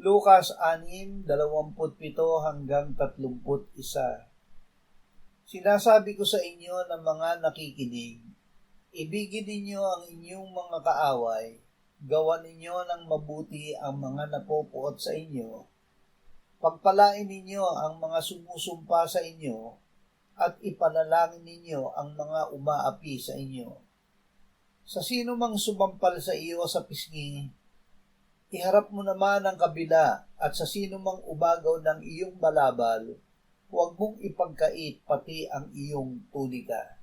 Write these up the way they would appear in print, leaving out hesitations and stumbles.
Lucas 6:27-31. Sinasabi ko sa inyo ng mga nakikinig, ibigin ninyo ang inyong mga kaaway, gawan ninyo ng mabuti ang mga napopuot sa inyo, pagpalain ninyo ang mga sumusumpa sa inyo, at ipanalangin ninyo ang mga umaapi sa inyo. Sa sino mang sumampal sa iyo sa pisngi, iharap mo naman ang kabila, at sa sino mang umagaw ng iyong balabal, huwag mong ipagkait pati ang iyong tunika.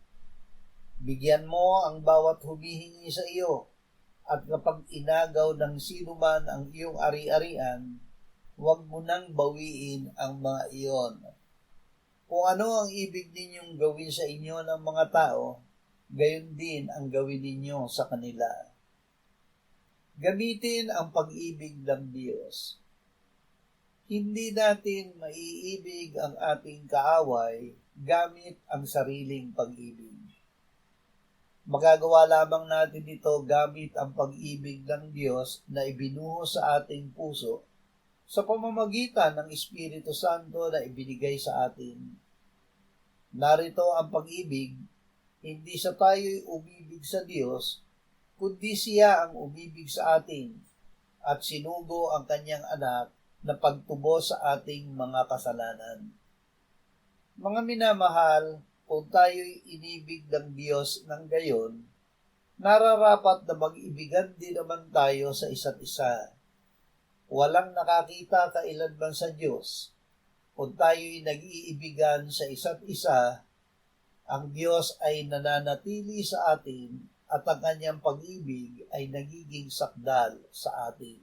Bigyan mo ang bawat humihingi sa iyo, at kapag inagaw ng sino man ang iyong ari-arian, huwag mo nang bawiin ang mga iyon. Kung ano ang ibig ninyong gawin sa inyo ng mga tao, gayon din ang gawin ninyo sa kanila. Gamitin ang pag-ibig ng Diyos. Hindi natin maiibig ang ating kaaway gamit ang sariling pag-ibig. Magagawa lamang natin ito gamit ang pag-ibig ng Diyos na ibinuhos sa ating puso sa pamamagitan ng Espiritu Santo na ibinigay sa atin. Narito ang pag-ibig, hindi sa tayo'y umibig sa Diyos, kundi siya ang umibig sa atin at sinugo ang kanyang anak na pagtubos sa ating mga kasalanan. Mga minamahal, kung tayo'y inibig ng Diyos ng gayon, nararapat na mag-ibigan din naman tayo sa isa't isa. Walang nakakita kailanman sa Diyos. Kung tayo'y nag-iibigan sa isa't isa, ang Diyos ay nananatili sa atin at ang kanyang pag-ibig ay nagiging sakdal sa atin.